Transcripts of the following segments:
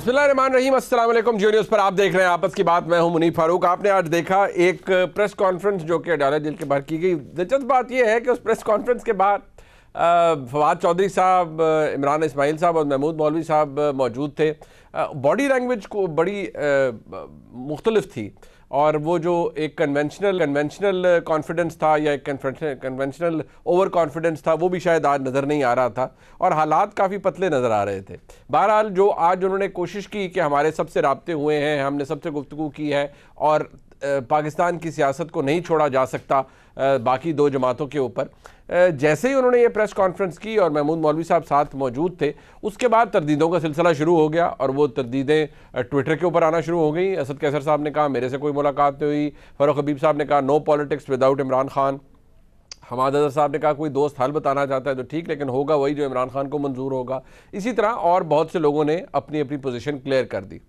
बिस्मिल्लाहिर्रहमानिर्रहीम, अस्सलाम वालेकुम। जियो न्यूज़ पर आप देख रहे हैं आपस की बात। मैं हूं मुनीफ फारूक। आपने आज देखा एक प्रेस कॉन्फ्रेंस जो कि अदालत जेल के बाहर की गई। दिलचस्प बात यह है कि उस प्रेस कॉन्फ्रेंस के बाद फवाद चौधरी साहब, इमरान इस्माइल साहब और महमूद मौलवी साहब मौजूद थे। बॉडी लैंग्वेज को बड़ी मुख्तलिफ थी और वो जो एक कन्वेंशनल कॉन्फिडेंस था या एक कन्वेंशनल ओवर कॉन्फिडेंस था वो भी शायद आज नज़र नहीं आ रहा था और हालात काफ़ी पतले नज़र आ रहे थे। बहरहाल जो आज उन्होंने कोशिश की कि हमारे सबसे राब्ते हुए हैं, हमने सबसे गुफ्तगू की है और पाकिस्तान की सियासत को नहीं छोड़ा जा सकता बाकी दो जमातों के ऊपर। जैसे ही उन्होंने ये प्रेस कॉन्फ्रेंस की और महमूद मौलवी साहब साथ मौजूद थे, उसके बाद तरदीदों का सिलसिला शुरू हो गया और वो तरदीदें ट्विटर के ऊपर आना शुरू हो गई। असद कैसर साहब ने कहा मेरे से कोई मुलाकात नहीं हुई। फ़ारूक हबीब साहब ने कहा no politics without Imran Khan. Hammad Azhar साहब ने कहा कोई दोस्त हाल बताना चाहता है तो ठीक, लेकिन होगा वही जो इमरान खान को मंजूर होगा। इसी तरह और बहुत से लोगों ने अपनी अपनी पोजीशन क्लियर कर दी।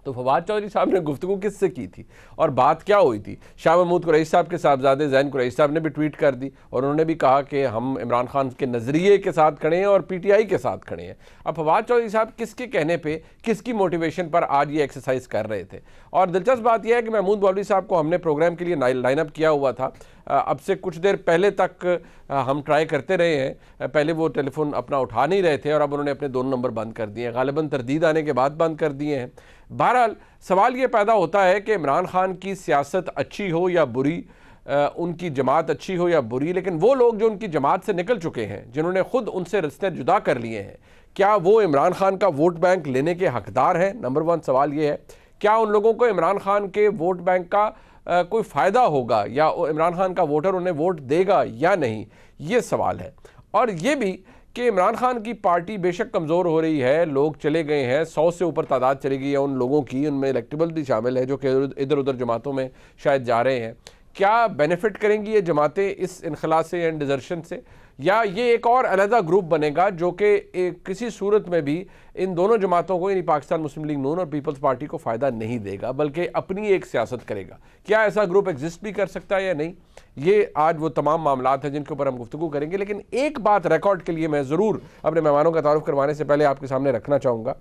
तो फवाद चौधरी साहब ने गुफ्तगू किससे की थी और बात क्या हुई थी? शाह महमूद कुरैशी साहब के साहबजादे ज़ैन कुरैशी साहब ने भी ट्वीट कर दी और उन्होंने भी कहा कि हम इमरान खान के नज़रिए के साथ खड़े हैं और PTI के साथ खड़े हैं। अब फवाद चौधरी साहब किसके कहने पे, किसकी मोटिवेशन पर आज ये एक्सरसाइज कर रहे थे? और दिलचस्प बात यह है कि महमूद मौलवी साहब को हमने प्रोग्राम के लिए लाइन अप किया हुआ था। अब से कुछ देर पहले तक हम ट्राई करते रहे हैं। पहले वो टेलीफोन अपना उठा नहीं रहे थे और अब उन्होंने अपने दोनों नंबर बंद कर दिए हैं, गालिबन तरदीद आने के बाद बंद कर दिए हैं। बहरहाल सवाल ये पैदा होता है कि इमरान खान की सियासत अच्छी हो या बुरी, उनकी जमात अच्छी हो या बुरी, लेकिन वो लोग जो उनकी जमात से निकल चुके हैं, जिन्होंने खुद उनसे रिश्ते जुदा कर लिए हैं, क्या वो इमरान खान का वोट बैंक लेने के हकदार हैं? नंबर 1 सवाल ये है। क्या उन लोगों को इमरान खान के वोट बैंक का कोई फ़ायदा होगा या इमरान खान का वोटर उन्हें वोट देगा या नहीं, ये सवाल है। और ये भी कि इमरान खान की पार्टी बेशक कमज़ोर हो रही है, लोग चले गए हैं, 100 से ऊपर तादाद चली गई है उन लोगों की, उनमें इलेक्टेबल भी शामिल है जो कि इधर उधर जमातों में शायद जा रहे हैं। क्या बेनिफिट करेंगी ये जमातें इस इनखला से एंड डिजर्शन से, या ये एक और अलहदा ग्रुप बनेगा जो कि किसी सूरत में भी इन दोनों जमातों को, यानी पाकिस्तान मुस्लिम लीग नून और पीपल्स पार्टी को फ़ायदा नहीं देगा बल्कि अपनी एक सियासत करेगा? क्या ऐसा ग्रुप एग्जिस्ट भी कर सकता है या नहीं? ये आज वो तमाम मामलात हैं जिनके ऊपर हम गुफ्तगू करेंगे। लेकिन एक बात रिकॉर्ड के लिए मैं ज़रूर अपने मेहमानों का तारुफ करवाने से पहले आपके सामने रखना चाहूँगा।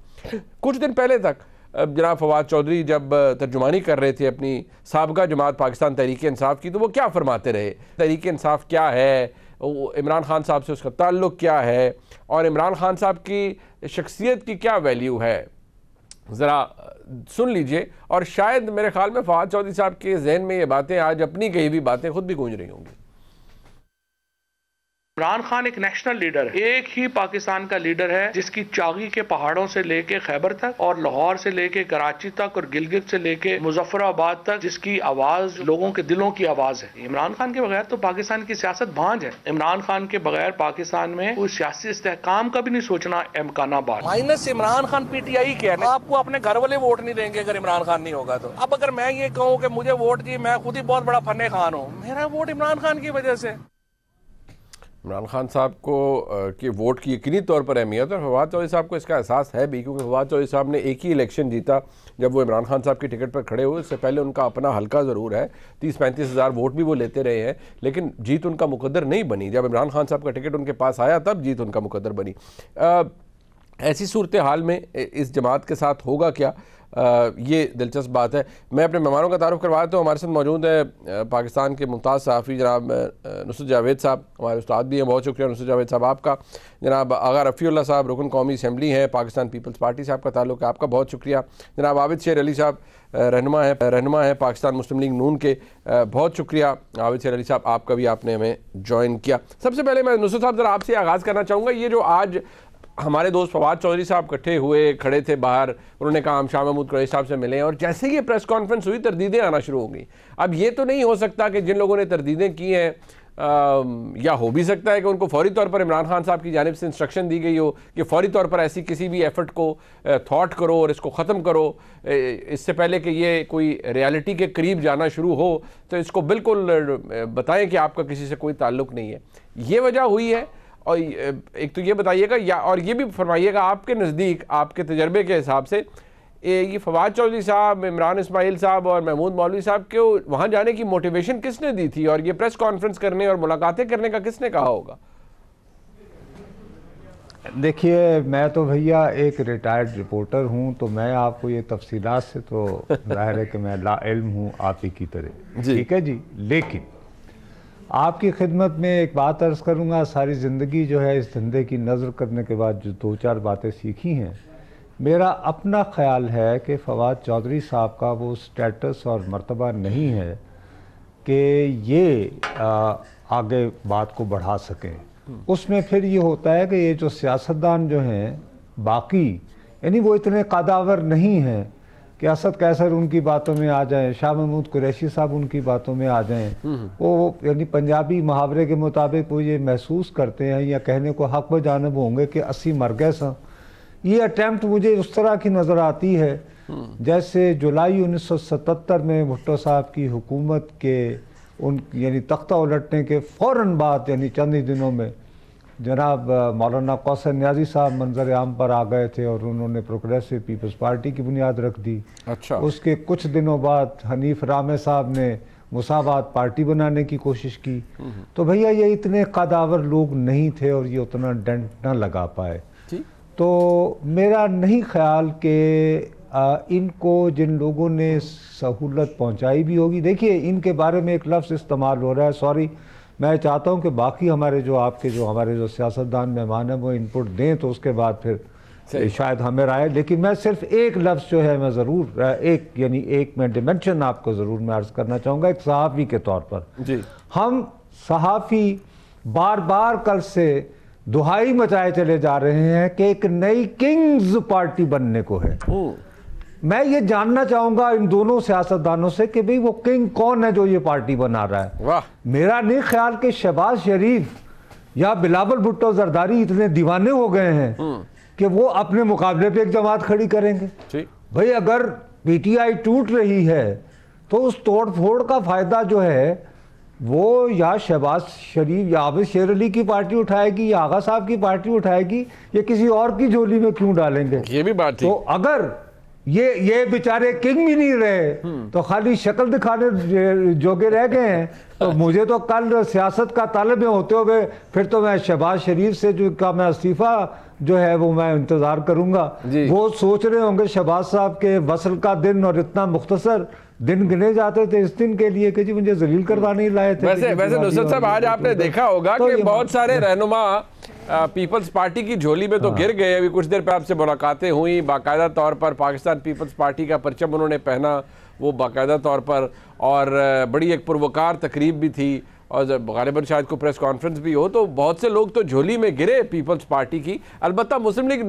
कुछ दिन पहले तक जनाब फवाद चौधरी जब तर्जुमानी कर रहे थे अपनी साबका जमात पाकिस्तान तहरीक इंसाफ की, तो वो क्या फरमाते रहे? तहरीक इंसाफ क्या है, इमरान खान साहब से उसका ताल्लुक़ क्या है और इमरान खान साहब की शख्सियत की क्या वैल्यू है, ज़रा सुन लीजिए। और शायद मेरे ख्याल में फवाद चौधरी साहब के जहन में ये बातें आज अपनी कही हुई बातें खुद भी गूंज रही होंगी। इमरान खान एक नेशनल लीडर है, एक ही पाकिस्तान का लीडर है जिसकी चागी के पहाड़ों से लेके खैबर तक और लाहौर से लेके कराची तक और गिलगित से लेके मुजफ्फराबाद तक जिसकी आवाज लोगों के दिलों की आवाज है। इमरान खान के बगैर तो पाकिस्तान की सियासत भांज है। इमरान खान के बगैर पाकिस्तान में कोई सियासी इस्तेहकाम का भी नहीं सोचना इम्कानाबाद। माइनस इमरान खान PTI के है, आपको अपने घर वाले वोट नहीं देंगे अगर इमरान खान नहीं होगा तो। अब अगर मैं ये कहूँ कि मुझे वोट दी, मैं खुद ही बहुत बड़ा फन्ने खान हूँ, मेरा वोट इमरान खान की वजह से। इमरान खान साहब को कि वोट की यकीनी तौर पर अहमियत, और फवाद चौधरी साहब को इसका एहसास है भी, क्योंकि फवाद चौधरी साहब ने एक ही इलेक्शन जीता जब वो इमरान खान साहब की टिकट पर खड़े हुए। इससे पहले उनका अपना हल्का ज़रूर है, 30-35 हज़ार वोट भी वो लेते रहे हैं, लेकिन जीत उनका मुकद्दर नहीं बनी। जब इमरान खान साहब का टिकट उनके पास आया तब जीत उनका मुकद्दर बनी। ऐसी सूरत हाल में इस जमात के साथ होगा क्या, ये दिलचस्प बात है। मैं अपने मेहमानों का तारुफ करवाता हूँ। हमारे साथ मौजूद है पाकिस्तान के मुमताज़ सहाफ़ी जनाब नुसरत जावेद साहब, हमारे उस्ताद भी हैं, बहुत शुक्रिया नुसरत जावेद साहब आपका। जनाब आगा रफ़ीउल्लाह साहब रुकन कौमी असम्बली हैं, पाकिस्तान पीपल्स पार्टी से आपका ताल्लुक़ है, आपका बहुत शुक्रिया। जनाब आबिद शेर अली साहब रहनुमा है पाकिस्तान मुस्लिम लीग नून के, बहुत शुक्रिया आबिद शेर अली साहब, आपका भी आपने हमें ज्वाइन किया। सबसे पहले मैं नुसरत साहब ज़रा आपसे आगाज़ करना चाहूँगा। ये जो आज हमारे दोस्त फवाद चौधरी साहब इकट्ठे हुए, खड़े थे बाहर, उन्होंने कहा हम शाह महमूद कुरैशी साहब से मिले, और जैसे ही ये प्रेस कॉन्फ्रेंस हुई तरदीदें आना शुरू हो गई। अब ये तो नहीं हो सकता कि जिन लोगों ने तरदीदें की हैं, या हो भी सकता है कि उनको फौरी तौर पर इमरान खान साहब की जानिब से इंस्ट्रक्शन दी गई हो कि फौरी तौर पर ऐसी किसी भी एफर्ट को थॉट करो और इसको ख़त्म करो, इससे पहले कि ये कोई रियलिटी के करीब जाना शुरू हो तो इसको बिल्कुल बताएं कि आपका किसी से कोई ताल्लुक़ नहीं है। ये वजह हुई है। और एक तो ये बताइएगा, या और ये भी फरमाइएगा आपके नज़दीक, आपके तजर्बे के हिसाब से, ये फवाद चौधरी साहब, इमरान इस्माइल साहब और महमूद मौलवी साहब को वहाँ जाने की मोटिवेशन किसने दी थी और ये प्रेस कॉन्फ्रेंस करने और मुलाकातें करने का किसने कहा होगा? देखिए, मैं तो भैया एक रिटायर्ड रिपोर्टर हूं, तो मैं आपको ये तफसीलात से तो जाहिर है कि मैं ला इल्म हूं आप ही की तरह, ठीक है जी। लेकिन आपकी खिदमत में एक बात अर्ज़ करूंगा, सारी ज़िंदगी जो है इस धंधे की नज़र करने के बाद जो 2-4 बातें सीखी हैं, मेरा अपना ख्याल है कि फवाद चौधरी साहब का वो स्टेटस और मर्तबा नहीं है कि ये आगे बात को बढ़ा सकें। उसमें फिर ये होता है कि ये जो सियासतदान जो हैं बाकी, यानी वो इतने कदावर नहीं हैं कि असद कैसर उनकी बातों में आ जाएं, शाह महमूद कुरैशी साहब उनकी बातों में आ जाएं। वो यानी पंजाबी मुहावरे के मुताबिक वो ये महसूस करते हैं या कहने को हक ब जानब होंगे कि 80 मर गए सा। ये अटैम्प्ट मुझे उस तरह की नज़र आती है जैसे जुलाई 1977 में भुट्टो साहब की हुकूमत के उन यानी तख्ता उलटने के फ़ौरन बाद, यानी चंद ही दिनों में जनाब मौलाना कौसर नियाज़ी साहब मंजर आम पर आ गए थे और उन्होंने प्रोग्रेसिव पीपल्स पार्टी की बुनियाद रख दी। अच्छा। उसके कुछ दिनों बाद हनीफ रामे साहब ने मुसावात पार्टी बनाने की कोशिश की। तो भैया ये इतने कदावर लोग नहीं थे और ये उतना डेंट न लगा पाए। तो मेरा नहीं ख्याल कि इनको जिन लोगों ने सहूलत पहुंचाई भी होगी, देखिए इनके बारे में एक लफ्ज़ इस्तेमाल हो रहा है, सॉरी, मैं चाहता हूं कि बाकी हमारे जो सियासतदान मेहमान हैं वो इनपुट दें तो उसके बाद फिर शायद हमें राय, लेकिन मैं सिर्फ एक लफ्ज़ जो है मैं ज़रूर एक मैं डिमेंशन आपको ज़रूर मैं अर्ज़ करना चाहूँगा एक सहाफ़ी के तौर पर जी। हम सहाफ़ी बार बार कल से दुहाई मचाए चले जा रहे हैं कि एक नई किंग्स पार्टी बनने को है। मैं ये जानना चाहूंगा इन दोनों सियासतदानों से कि भाई वो किंग कौन है जो ये पार्टी बना रहा है। वाह। मेरा नहीं ख्याल कि शहबाज शरीफ या बिलावल भुट्टो जरदारी इतने दीवाने हो गए हैं कि वो अपने मुकाबले पे एक जमात खड़ी करेंगे। भाई अगर पीटीआई टूट रही है तो उस तोड़ फोड़ का फायदा जो है वो या शहबाज शरीफ या आबिद शेर अली की पार्टी उठाएगी या आगा साहब की पार्टी उठाएगी, या किसी और की झोली में क्यों डालेंगे। ये भी बात तो अगर ये बेचारे किंग भी नहीं रहे तो खाली शक्ल दिखाने जोगे रह गए हैं, तो मुझे तो कल सियासत का तालिब होते हुए फिर तो मैं शहबाज शरीफ से जो का मैं इस्तीफा जो है वो मैं इंतजार करूंगा। वो सोच रहे होंगे शहबाज साहब के वसल का दिन और इतना मुख्तसर दिन गिने जाते थे इस दिन के लिए कि जी मुझे जलील करवा नहीं लाए थे। वैसे नुसरत साहब आज आपने देखा होगा कि बहुत सारे रहनुमा पीपल्स पार्टी की झोली में तो गिर गए। अभी कुछ देर पे आपसे मुलाकातें हुई, बाकायदा तौर पर पाकिस्तान पीपल्स पार्टी का परचम उन्होंने पहना, वो बाकायदा तौर पर, और बड़ी एक पुरवकार तकरीब भी थी और गालिबन शायद को प्रेस कॉन्फ्रेंस भी हो, तो बहुत से लोग तो झोली में गिरे पीपल्स पार्टी की। अलबत्ता मुस्लिम लीग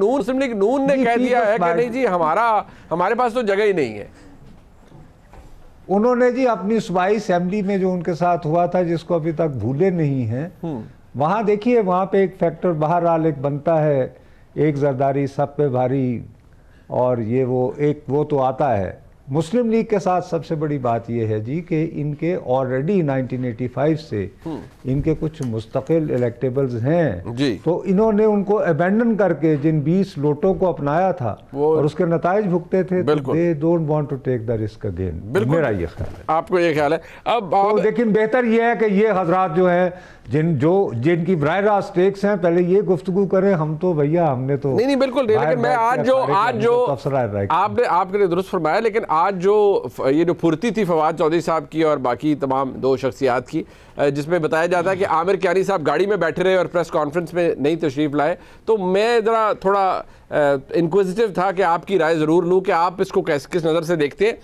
नून ने कह दिया है कि नहीं जी हमारे पास तो जगह ही नहीं है। उन्होंने जी अपनी सूबाई असेंबली में जो उनके साथ हुआ था जिसको अभी तक भूले नहीं हैं, वहाँ देखिए वहाँ पे एक फैक्टर बहरहाल एक बनता है, एक जरदारी सब पे भारी, और ये वो तो आता है। मुस्लिम लीग के साथ सबसे बड़ी बात यह है जी कि इनके ऑलरेडी 1985 से इनके कुछ मुस्तकिल इलेक्टेबल्स हैं जी। तो इन्होंने उनको अबेंडन करके जिन 20 लोटों को अपनाया था और उसके नताइज भुगते थे, तो they don't want to take the risk again. मेरा ये ख्याल है। आपको ये ख्याल है? अब तो लेकिन बेहतर ये है कि ये हजरात जो है जिनकी बराह रास्त स्टेक्स हैं पहले ये गुफ्तगू करें। हम तो भैया हमने तो नहीं बिल्कुल नहीं, लेकिन मैं आज जो आपके लिए दुरुस्त फरमाया, लेकिन आज ये जो फुर्ती थी फवाद चौधरी साहब की और बाकी तमाम दो शख्सियात की, जिसमें बताया जाता है कि आमिर कियानी साहब गाड़ी में बैठे रहे और प्रेस कॉन्फ्रेंस में नहीं तशरीफ लाए, तो मैं ज़रा थोड़ा इंक्विजिटिव था कि आपकी राय ज़रूर लूँ कि आप इसको किस नज़र से देखते हैं।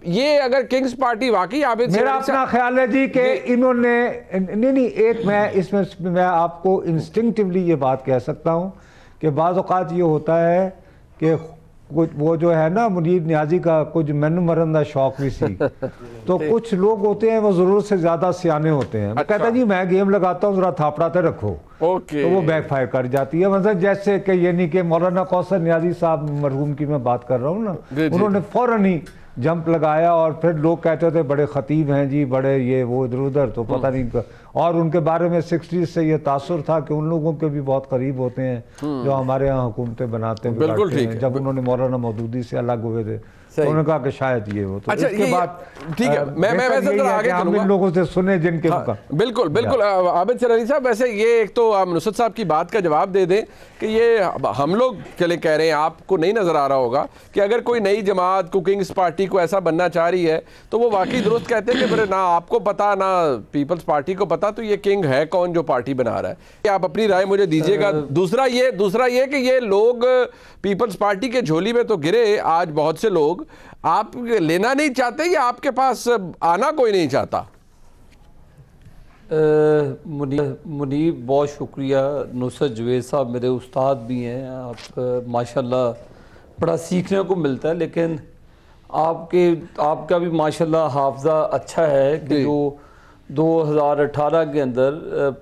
ये अगर किंग्स पार्टी वाकई मेरा अपना ख्याल है जी कि इन्होंने नहीं एक मैं आपको इंस्टिंक्टिवली ये बात कह सकता हूँ कि बाज़ औक़ात ये होता है कि कुछ वो जो है ना मुनीर नियाजी का कुछ मैनू मरन का शौक भी सी तो कुछ लोग होते हैं वो ज़रूरत से ज़्यादा सियाने होते हैं। मैं कहता जी मैं गेम लगाता हूँ ज़रा थापड़ाते रखो, तो वो बैकफायर कर जाती है। मतलब जैसे कि यानी कि मौलाना कौसर नियाजी साहब मरहूम की मैं बात कर रहा हूँ ना, उन्होंने फ़ौरन ही जंप लगाया और फिर लोग कहते थे बड़े खतीब हैं जी, बड़े ये वो इधर उधर, तो पता नहीं। और उनके बारे में 60s से ये तासुर था कि उन लोगों के भी बहुत करीब होते हैं जो हमारे यहाँ हुकूमतें बनाते हैं। जब उन्होंने मौलाना मौदूदी से अलग हुए थे तो उन्होंने कहा कि शायद ये हो। तो इसके बाद ठीक है, मैं वैसे आगे हम इन लोगों से सुने जिनके बिल्कुल आबिद शेर अली साहब, वैसे ये एक तो आप नुसरत साहब की बात का जवाब दे दें कि ये हम लोग के लिए कह रहे हैं, आपको नहीं नज़र आ रहा होगा कि अगर कोई नई जमात कुकिंग्स पार्टी को ऐसा बनना चाह रही है तो वो वाकई दुरुस्त कहते हैं कि फिर ना आपको पता ना पीपल्स पार्टी को पता, तो ये किंग है कौन जो पार्टी बना रहा है। आप अपनी राय मुझे दीजिएगा। दूसरा ये कि ये लोग पीपल्स पार्टी के झोली में तो गिरे आज बहुत से लोग, आप लेना नहीं चाहते या आपके पास आना कोई नहीं चाहता? मुनीब बहुत शुक्रिया। नुसरत जवेद साहब मेरे उस्ताद भी हैं, आप माशाल्लाह बड़ा सीखने को मिलता है, लेकिन आपका भी माशाल्लाह हाफजा अच्छा है कि जो 2018 के अंदर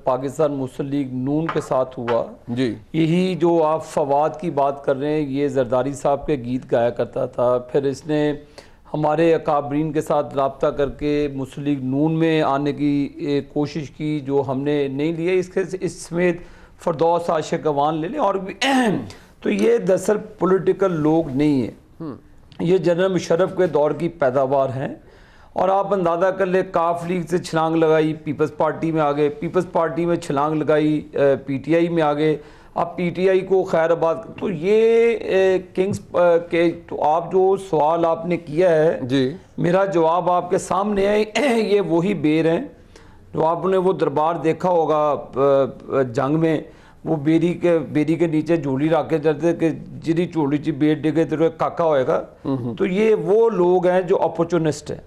पाकिस्तान मुस्लिम लीग नून के साथ हुआ जी, यही जो आप फवाद की बात कर रहे हैं, ये जरदारी साहब के गीत गाया करता था, फिर इसने हमारे अकाबरीन के साथ रब्ता करके मुस्लिम लीग नून में आने की कोशिश की, जो हमने नहीं लिया। इस समेत फरदौस आशिक अवान ले लें और भी तो ये दरअसल पॉलिटिकल लोग नहीं है, ये जनरल मुशर्रफ के दौर की पैदावार हैं। और आप अंदाज़ा कर ले, काफ लीग से छलांग लगाई, पीपल्स पार्टी में आ गए, पीपल्स पार्टी में छलांग लगाई, पीटीआई में आ गए, आप पीटीआई को खैराबाद। तो ये किंग्स के तो आप जो सवाल आपने किया है जी, मेरा जवाब आपके सामने है। ये वही बेर हैं जो आपने वो दरबार देखा होगा जंग में, वो बेरी के नीचे झोली रख के चलते कि जिरी झोली ची बेर डिगे तो काका होएगा। तो ये वो लोग हैं जो अपॉर्चुनिस्ट हैं,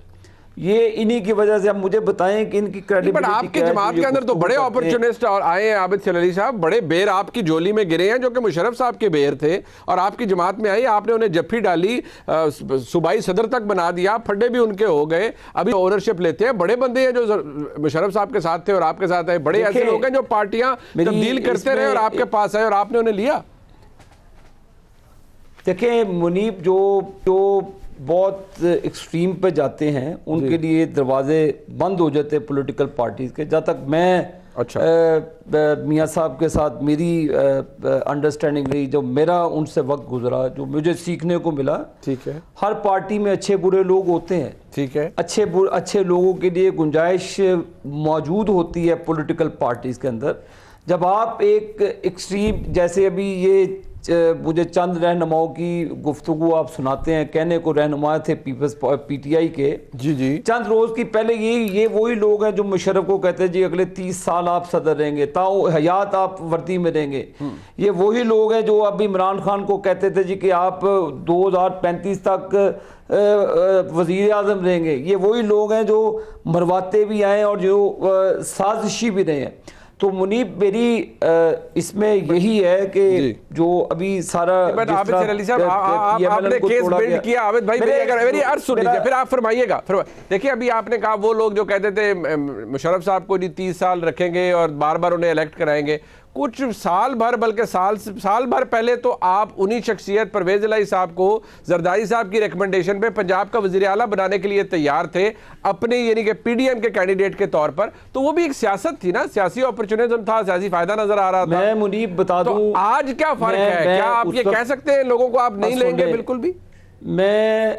ये इन्हीं की वजह से। अब मुझे बताएं कि इनकी क्रेडिबिलिटी क्या है? आपकी जमात के अंदर तो बड़े अपॉर्चुनिस्ट और आए हैं आबिद सलाली साहब, बड़े बेर आपकी झोली में गिरे हैं जो कि मुशर्रफ साहब के बेर थे, और आपकी जमात में आई, आपने उन्हें जफ्फी डाली, सूबाई सदर तक बना दिया, फड्डे भी उनके हो गए, अभी ओनरशिप लेते हैं। बड़े बंदे हैं जो मुशर्रफ साहब के साथ थे और आपके साथ आए, बड़े ऐसे लोग हैं जो पार्टियां तब्दील करते रहे और आपके पास आए और आपने उन्हें लिया। देखिए मुनीब, जो बहुत एक्सट्रीम पे जाते हैं उनके लिए दरवाजे बंद हो जाते हैं पॉलिटिकल पार्टीज के। जब तक मैं मियाँ साहब के साथ मेरी अंडरस्टैंडिंग रही, जो मेरा उनसे वक्त गुजरा, जो मुझे सीखने को मिला, ठीक है, हर पार्टी में अच्छे बुरे लोग होते हैं, ठीक है, अच्छे लोगों के लिए गुंजाइश मौजूद होती है पॉलिटिकल पार्टीज के अंदर। जब आप एक एक्सट्रीम, जैसे अभी ये मुझे चंद रहनुमाओं की गुफ्तगू आप सुनाते हैं, कहने को रहनुमा थे पीपल्स पीटीआई के जी, चंद रोज की पहले ये वही लोग हैं जो मुशर्रफ को कहते हैं जी अगले 30 साल आप सदर रहेंगे, ताऊ हयात आप वर्दी में रहेंगे। ये वही लोग हैं जो अब इमरान खान को कहते थे जी कि आप 2035 तक वजीर आज़म रहेंगे। ये वही लोग हैं जो मरवाते भी आए और जो साजिशी भी रहे हैं। तो मुनीब मेरी इसमें यही है कि जो अभी सारा आपने केस बिल्ड किया, आबिद भाई मेरी अर्ज सुन लीजिए फिर आप फरमाइएगा। देखिए अभी आपने कहा वो लोग जो कहते थे मुशर्रफ साहब को 30 साल रखेंगे और बार बार उन्हें इलेक्ट कराएंगे, कुछ साल भर बल्कि साल भर पहले तो आप उन्हीं शख्सियत परवेज इलाही साहब को जरदारी साहब की रिकमेंडेशन पे पंजाब का वज़ीर आला बनाने के लिए तैयार थे अपने यानी कि पीडीएम के कैंडिडेट के तौर पर। तो वो भी एक सियासत थी ना, सियासी अपॉर्चुनिज्म था, सियासी फायदा नजर आ रहा था। मैं मुनीब बता दूं, तो आज क्या फर्क है? क्या आप ये कह सकते हैं लोगों को आप नहीं लेंगे? बिल्कुल भी। मैं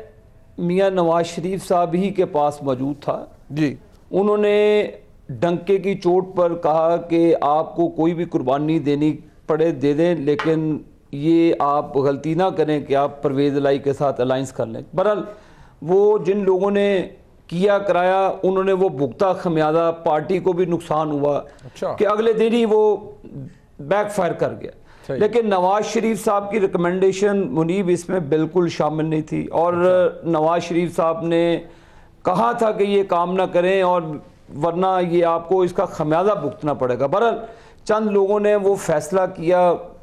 मियां नवाज शरीफ साहब ही के पास मौजूद था जी, उन्होंने डंके की चोट पर कहा कि आपको कोई भी कुर्बानी देनी पड़े दे दें, लेकिन ये आप गलती ना करें कि आप परवेज इलाही के साथ अलायंस कर लें। बहरहाल वो जिन लोगों ने किया कराया उन्होंने वो भुगता खमियाजा, पार्टी को भी नुकसान हुआ कि अगले दिन ही वो बैकफायर कर गया। लेकिन नवाज शरीफ साहब की रिकमेंडेशन मुनीब इसमें बिल्कुल शामिल नहीं थी, और नवाज शरीफ साहब ने कहा था कि ये काम ना करें और वरना ये आपको इसका खमियाजा भुगतना पड़ेगा। बहरहाल चंद लोगों ने वो फैसला किया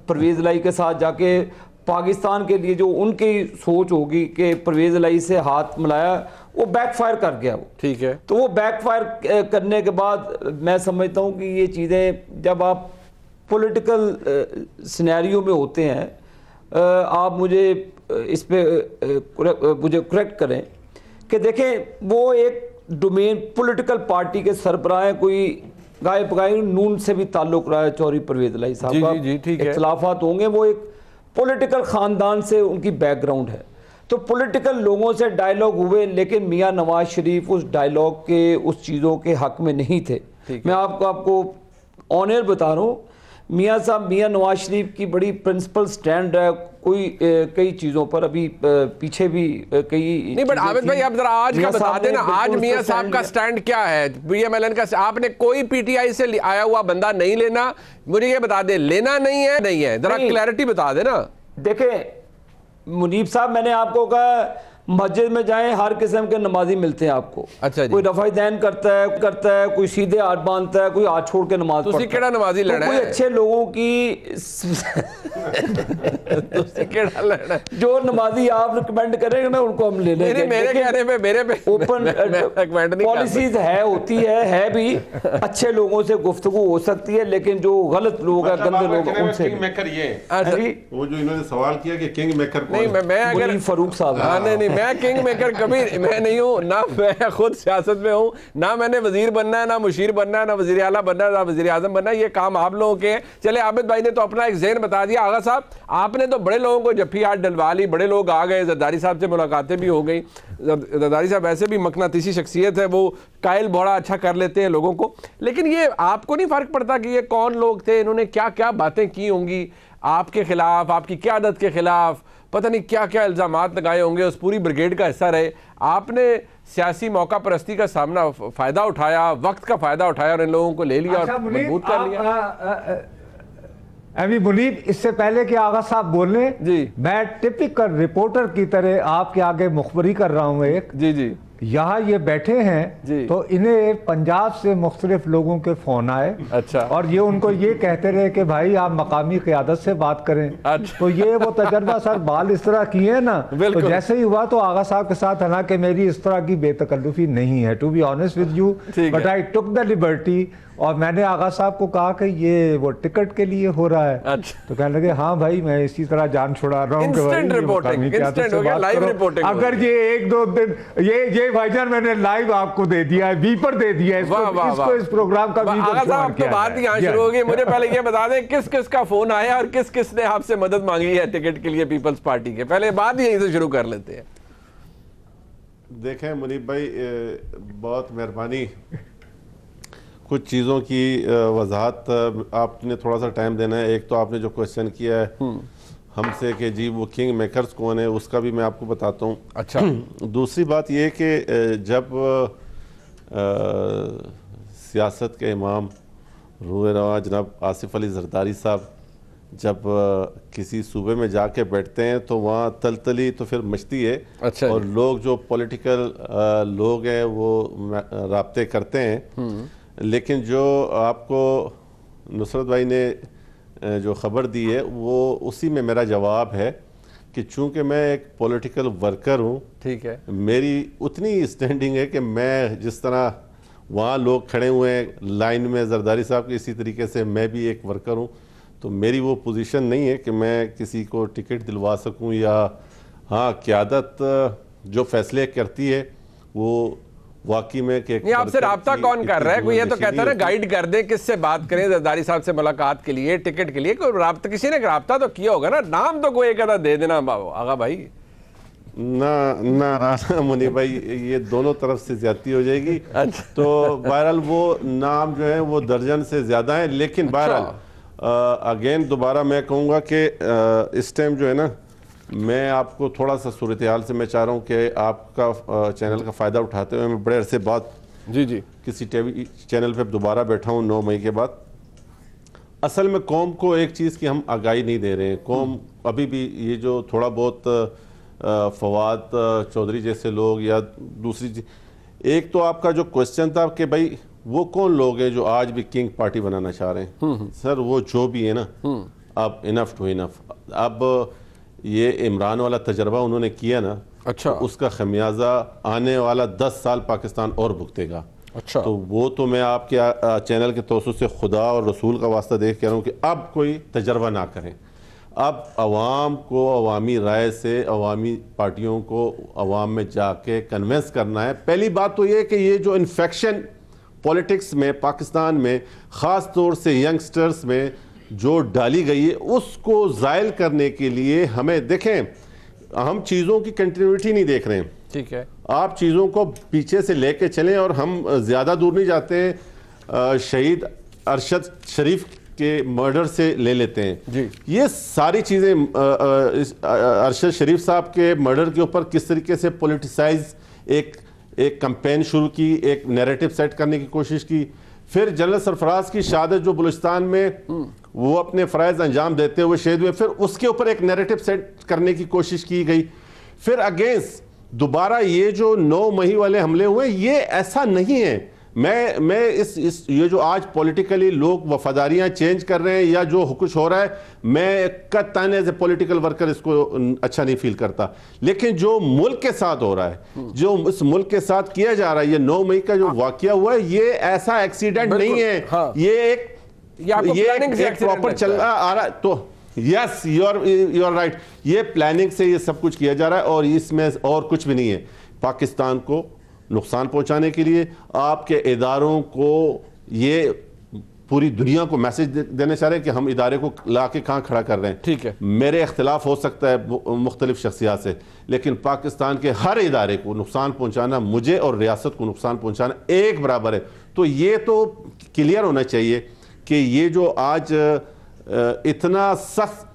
परवेज इलाही के साथ जाके, पाकिस्तान के लिए जो उनकी सोच होगी कि परवेज इलाही से हाथ मिलाया, वो बैकफायर कर गया वो, ठीक है। तो वो बैकफायर करने के बाद मैं समझता हूँ कि ये चीज़ें जब आप पॉलिटिकल सिनेरियो में होते हैं, आप मुझे इस पे मुझे करेक्ट करें कि देखें वो एक डोमेन पॉलिटिकल पार्टी के सरबराह हैं, कोई गाय पगाई नून से भी ताल्लुक रहा है चौधरी परवेज इलाही साहब का, इख्तलाफात होंगे, वो एक पॉलिटिकल ख़ानदान से उनकी बैकग्राउंड है। तो पॉलिटिकल लोगों से डायलॉग हुए, लेकिन मियां नवाज शरीफ उस डायलॉग के उस चीज़ों के हक में नहीं थे। मैं आपको ऑनर बता रहा हूँ मियाँ साहब, मियाँ नवाज शरीफ की बड़ी प्रिंसिपल स्टैंड है, कोई कई चीज़ों पर अभी पीछे भी कई नहीं, बट आबिद भाई आप जरा आज का बता देना, आज मियाँ साहब का स्टैंड क्या है PMLN का? आपने कोई PTI से आया हुआ बंदा नहीं लेना, मुझे ये बता दे, लेना नहीं है, जरा क्लैरिटी बता देना। देखें मुनीब साहब, मैंने आपको कहा मस्जिद में जाएं, हर किस्म के नमाजी मिलते हैं आपको। अच्छा जी। कोई रफ़ा दैन करता है, कोई सीधे हाथ बांधता है, कोई हाथ छोड़ के नमाज पढ़ता है। केड़ा नमाजी लड़ा है? कोई अच्छे लोगों की लड़ा जो नमाजी आप रिकमेंड करेंगे ना, उनको हम ले लेंगे। मेरे कहने पे मेरे पे ओपन पॉलिसीज होती है भी अच्छे लोगों से गुफ्तगू हो सकती है, लेकिन जो गलत लोग हैं, गंदे लोग, उनसे वो जो इन्होंने सवाल किया कि किंग मेकर नहीं, मैं अगर फारूक साहब, नहीं, मैं किंग मेकर कभी मैं नहीं हूँ, ना मैं खुद सियासत में हूँ, ना मैंने वजीर बनना है, ना मुशीर बनना है, ना वजीर आला बनना है, ना वजीर आजम बनना है। ये काम आप लोगों के। चले आबिद भाई ने तो अपना एक ज़हन बता दिया। आगा साहब, आपने तो बड़े लोगों को जफ्फी हाथ डलवा ली, बड़े लोग आ गए, जरदारी साहब से मुलाकातें भी हो गई। जरदारी साहब वैसे भी मकनातीसी शख्सियत है, वो कायल बड़ा अच्छा कर लेते हैं लोगों को। लेकिन ये आपको नहीं फ़र्क पड़ता कि ये कौन लोग थे, इन्होंने क्या क्या बातें की होंगी आपके खिलाफ, आपकी क़यादत के खिलाफ, पता नहीं क्या क्या इल्ज़ामात लगाए होंगे, उस पूरी ब्रिगेड का हिस्सा रहे। आपने सियासी मौका परस्ती का सामना फ़ायदा उठाया, वक्त का फ़ायदा उठाया और इन लोगों को ले लिया और मजबूत कर लिया। अभी मुनीब, इससे पहले कि आगा साहब बोलने जी, मैं टिपिकल रिपोर्टर की तरह आपके आगे मुखबरी कर रहा हूँ एक। जी यहाँ ये बैठे हैं तो इन्हें पंजाब से मुख्तलिफ लोगों के फोन आए। अच्छा। और ये उनको ये कहते रहे कि भाई आप मकामी क़यादत से बात करें। अच्छा। तो ये वो तजर्बा सर बाल इस तरह किए ना, तो जैसे ही हुआ तो आगा साहब के साथ, हालांकि मेरी इस तरह की बेतकल्लुफी नहीं है, to be honest with you, but I took the liberty. और मैंने आगा साहब को कहा कि ये वो टिकट के लिए हो रहा है। अच्छा। तो कहने लगे हाँ भाई, मैं इसी तरह जान छुड़ा रहा हूँ। अगर ये एक दो दिन ये भाईजान मैंने लाइव आपको दे दिया है, बीपर दे दिया है इसको, इस प्रोग्राम का बात यहाँ शुरू होगी। मुझे पहले ये बता दें किस किस का फोन आया और किस किस ने आपसे मदद मांगी है टिकट के लिए पीपल्स पार्टी के। पहले बात यहीं से शुरू कर लेते हैं। देखें मुनीब भाई, बहुत मेहरबानी, कुछ चीज़ों की वजाहत आपने थोड़ा सा टाइम देना है। एक तो आपने जो क्वेश्चन किया है हमसे कि जी वो किंग मेकर्स कौन है, उसका भी मैं आपको बताता हूँ। अच्छा। दूसरी बात ये कि जब सियासत के इमाम रूए रवा जनाब आसिफ अली जरदारी साहब जब किसी सूबे में जाके बैठते हैं तो वहाँ तलतली तो फिर मचती है। अच्छा। और लोग जो पॉलिटिकल लोग हैं वो राब्ते करते हैं, लेकिन जो आपको नुसरत भाई ने जो ख़बर दी है वो उसी में मेरा जवाब है कि चूंकि मैं एक पॉलिटिकल वर्कर हूँ, ठीक है, मेरी उतनी स्टैंडिंग है कि मैं जिस तरह वहाँ लोग खड़े हुए हैं लाइन में जरदारी साहब के, इसी तरीके से मैं भी एक वर्कर हूँ। तो मेरी वो पोजीशन नहीं है कि मैं किसी को टिकट दिलवा सकूँ, या हाँ क़यादत जो फैसले करती है वो वाकई में कि आपसे राब्ता कौन कर रहा है? कोई ये तो कहता है ना गाइड कर दे किससे बात करें जरदारी साहब से मुलाकात के लिए, टिकट के लिए। कोई राब्ता, किसी ने राब्ता तो किया होगा ना, नाम तो कोई एक आधा दे देना आगा भाई। ना मुनीब भाई, ये दोनों तरफ से ज्यादती हो जाएगी। अच्छा। तो बहरहाल वो नाम जो है वो दर्जन से ज्यादा है, लेकिन बहरहाल अगेन दोबारा मैं कहूँगा कि इस टाइम जो है ना, मैं आपको थोड़ा सा सूरत हाल से मैं चाह रहा हूँ कि आपका चैनल का फ़ायदा उठाते हुए मैं बड़े अरसे बाद जी किसी टीवी चैनल पे दोबारा बैठा हूँ 9 मई के बाद। असल में कौम को एक चीज़ की हम आगाही नहीं दे रहे हैं। कौम अभी भी ये जो थोड़ा बहुत फवाद चौधरी जैसे लोग या दूसरी चीज़, एक तो आपका जो क्वेश्चन था कि भाई वो कौन लोग हैं जो आज भी किंग पार्टी बनाना चाह रहे हैं। सर वो जो भी है ना, अब इनफ टू इनफ, अब ये इमरान वाला तजर्बा उन्होंने किया ना, अच्छा, तो उसका खमियाजा आने वाला 10 साल पाकिस्तान और भुगतेगा। अच्छा। तो वो तो मैं आपके चैनल के तवज्जुह से खुदा और रसूल का वास्ता देख कह रहा हूँ कि अब कोई तजर्बा ना करें। अब अवाम को अवामी राय से अवामी पार्टियों को अवाम में जाके कन्विंस करना है। पहली बात तो ये कि ये जो इन्फेक्शन पॉलिटिक्स में पाकिस्तान में ख़ास तौर से यंगस्टर्स में जो डाली गई है, उसको ज़ायल करने के लिए हमें देखें, हम चीज़ों की कंटिन्यूटी नहीं देख रहे हैं, ठीक है, आप चीज़ों को पीछे से लेके चलें। और हम ज़्यादा दूर नहीं जाते, शहीद अरशद शरीफ के मर्डर से ले लेते हैं जी। ये सारी चीज़ें अरशद शरीफ साहब के मर्डर के ऊपर किस तरीके से पॉलिटिसाइज एक कैंपेन शुरू की, एक नैरेटिव सेट करने की कोशिश की। फिर जनरल सरफराज की शहादत जो बलूचिस्तान में वो अपने फ़राइज़ अंजाम देते हुए शहीद हुए, फिर उसके ऊपर एक नैरेटिव सेट करने की कोशिश की गई। फिर अगेंस्ट दोबारा ये जो 9 मई वाले हमले हुए, ये ऐसा नहीं है। मैं इस ये जो आज पॉलिटिकली लोग वफादारियां चेंज कर रहे हैं या जो कुछ हो रहा है, मैं कतई एज ए पॉलिटिकल वर्कर इसको अच्छा नहीं फील करता। लेकिन जो मुल्क के साथ हो रहा है, जो इस मुल्क के साथ किया जा रहा है, ये 9 मई का जो वाकया हुआ है, ये ऐसा एक्सीडेंट नहीं है। हाँ। ये प्रॉपर चल रहा आ रहा है। तो यस, यू आर राइट, ये प्लानिंग से ये सब कुछ किया जा रहा है और इसमें और कुछ भी नहीं है। पाकिस्तान को नुकसान पहुंचाने के लिए आपके इदारों को, ये पूरी दुनिया को मैसेज देने चाह रहे हैं कि हम इदारे को ला के कहाँ खड़ा कर रहे हैं। ठीक है, मेरे इख्तिलाफ हो सकता है मुख्तलिफ शख्सियात से, लेकिन पाकिस्तान के हर इदारे को नुकसान पहुंचाना, मुझे और रियासत को नुकसान पहुंचाना एक बराबर है। तो ये तो क्लियर होना चाहिए कि ये जो आज इतना सख्त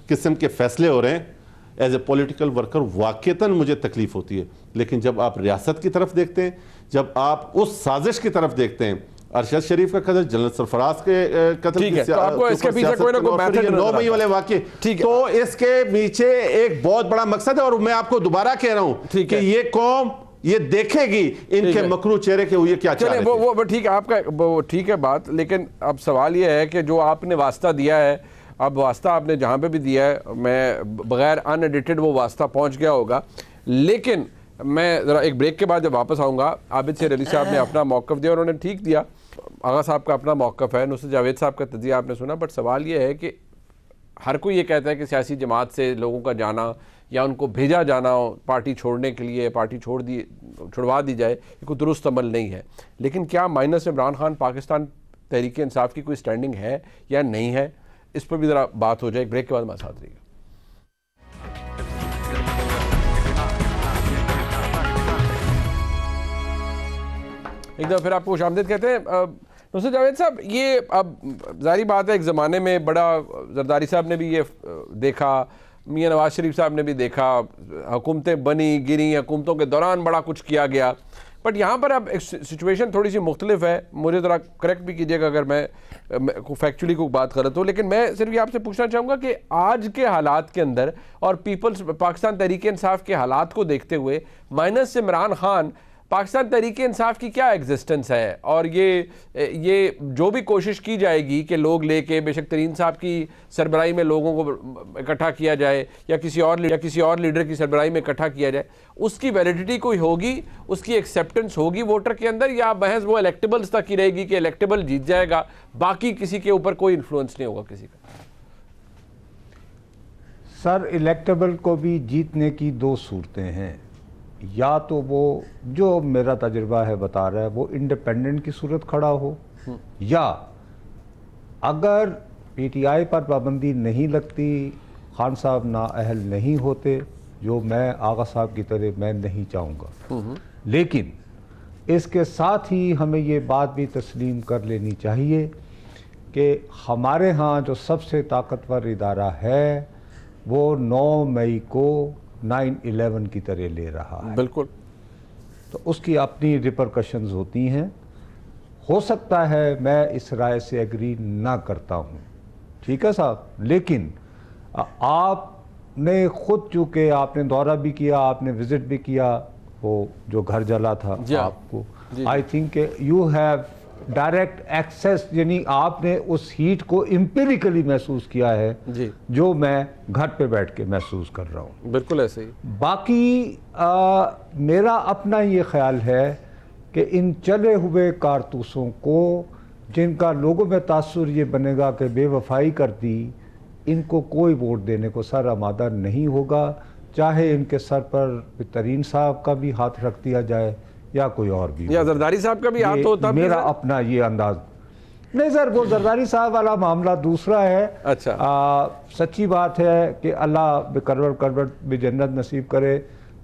किस्म के फैसले हो रहे हैं, एज ए पॉलिटिकल वर्कर वाकईतन मुझे तकलीफ होती है। लेकिन जब आप रियासत की तरफ देखते हैं, जब आप उस साजिश की तरफ देखते हैं, अरशद शरीफ का कत्ल, जनरल सरफराज के कत्ल, तो आपको इसके पीछे कोई ना कोई मैसेज 9 मई वाले वाकये, तो इसके पीछे एक बहुत बड़ा मकसद है। और मैं आपको दोबारा कह रहा हूं कि ये कौम ये देखेगी इनके मकरू चेहरे के हुए क्या चले। वो ठीक है, आपका वो ठीक है बात, लेकिन अब सवाल ये है कि जो आपने वास्ता दिया है, अब वास्ता आपने जहाँ पे भी दिया है, मैं बगैर अनएडिटेड वो वास्ता पहुँच गया होगा। लेकिन मैं ज़रा एक ब्रेक के बाद जब वापस आऊँगा, आबिद शेर अली साहब ने अपना मौक़िफ़ दिया, उन्होंने ठीक दिया, आगा साहब का अपना मौक़िफ़ है, नुसरत जावेद साहब का तज़िया आपने सुना। बट सवाल ये है कि हर कोई ये कहता है कि सियासी जमात से लोगों का जाना या उनको भेजा जाना पार्टी छोड़ने के लिए, पार्टी छुड़वा दी जाए, ये कोई दुरुस्त अमल नहीं है। लेकिन क्या माइनस इमरान खान पाकिस्तान तहरीक इंसाफ की कोई स्टैंडिंग है या नहीं है, इस पर भी ज़रा बात हो जाए। ब्रेक के बाद हमारे साथ रहिएगा। एक दफ़ा फिर आपको खुशामदीद कहते हैं। नुसरत जावेद साहब, ये अब जारी बात है, एक ज़माने में बड़ा जरदारी साहब ने भी ये देखा, मियां नवाज शरीफ साहब ने भी देखा, हुकूमतें बनी गिरी, हुकूमतों के दौरान बड़ा कुछ किया गया। बट यहाँ पर अब सिचुएशन थोड़ी सी मुख्तलिफ है। मुझे ज़रा करेक्ट भी कीजिएगा अगर मैं फैक्चुअली को बात गलत हो, लेकिन मैं सिर्फ ये आपसे पूछना चाहूँगा कि आज के हालात के अंदर और पीपल्स पाकिस्तान तहरीक इंसाफ के हालात को देखते हुए माइनस इमरान खान पाकिस्तान तहरीक इंसाफ की क्या एग्जिस्टेंस है, और ये जो भी कोशिश की जाएगी कि लोग लेके बेशक तरीन साहब की सरबराही में लोगों को इकट्ठा किया जाए या किसी और लीडर की सरबराही में इकट्ठा किया जाए, उसकी वैलिडिटी कोई होगी, उसकी एक्सेप्टेंस होगी वोटर के अंदर, या महज वो इलेक्टेबल्स तक ही रहेगी कि इलेक्टेबल जीत जाएगा, बाकी किसी के ऊपर कोई इन्फ्लुएंस नहीं होगा किसी का? सर, इलेक्टेबल को भी जीतने की 2 सूरतें हैं। या तो वो जो मेरा तजुर्बा है बता रहा है वो इंडिपेंडेंट की सूरत खड़ा हो, या अगर पीटीआई पर पाबंदी नहीं लगती, खान साहब नाअहल नहीं होते, जो मैं आगा साहब की तरह मैं नहीं चाहूँगा। लेकिन इसके साथ ही हमें ये बात भी तस्लीम कर लेनी चाहिए कि हमारे यहाँ जो सबसे ताकतवर इदारा है वो 9 मई को 9/11 की तरह ले रहा है। बिल्कुल। तो उसकी अपनी रिपरकशंस होती हैं। हो सकता है मैं इस राय से एग्री ना करता हूँ, ठीक है साहब, लेकिन आपने खुद, चूँकि आपने दौरा भी किया, आपने विजिट भी किया, वो जो घर जला था आपको, I think you have direct access, यानी आपने उस हीट को एम्पिरिकली महसूस किया है जी, जो मैं घर पे बैठ के महसूस कर रहा हूँ। बिल्कुल ऐसे ही। बाकी मेरा अपना ये ख्याल है कि इन चले हुए कारतूसों को, जिनका लोगों में तासुर ये बनेगा कि बेवफाई कर दी, इनको कोई वोट देने को सर आमादा नहीं होगा, चाहे इनके सर पर तरीन साहब का भी हाथ रख दिया जाए या कोई और भी, या जरदारी साहब का भी हाथ होता। मेरा अपना ये अंदाज नहीं सर, वो जरदारी साहब वाला मामला दूसरा है। अच्छा। सच्ची बात है कि अल्लाह करवट भी जन्नत नसीब करे,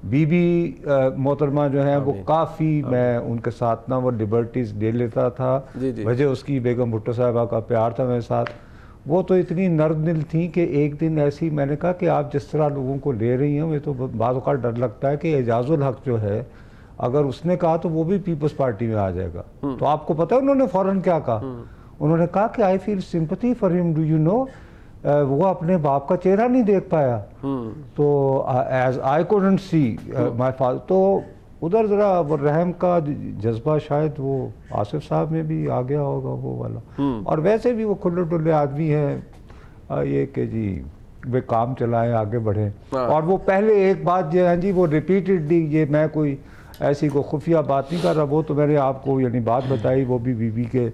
बीबी मोहतरमा जो है वो काफ़ी, मैं उनके साथ ना वो लिबर्टीज़ ले लेता था। वजह उसकी बेगम भुट्टो साहिबा का प्यार था मेरे साथ। वो तो इतनी नर्म दिल थी कि एक दिन ऐसी मैंने कहा कि आप जिस तरह लोगों को ले रही हैं, मुझे तो बाद औक़ात डर लगता है कि एजाजुल हक जो है, अगर उसने कहा तो वो भी पीपल्स पार्टी में आ जाएगा। तो आपको पता है उन्होंने फ़ौरन क्या कहा? उन्होंने कहा कि I feel sympathy for him, do you know, वो अपने बाप का चेहरा नहीं देख पाया, तो as I couldn't see my father. तो उधर ज़रा वो रहम का जज्बा शायद वो आसिफ साहब में भी आ गया होगा वो वाला। और वैसे भी वो खुले डुल्ले आदमी हैं, ये कि जी वे काम चलाएं, आगे बढ़ें। और वो पहले एक बात जो है जी, वो रिपीटेडली, ये मैं कोई ऐसी को खुफिया बात नहीं कर रहा, वो तो मैंने आपको यानी बात बताई, वो भी बीबी के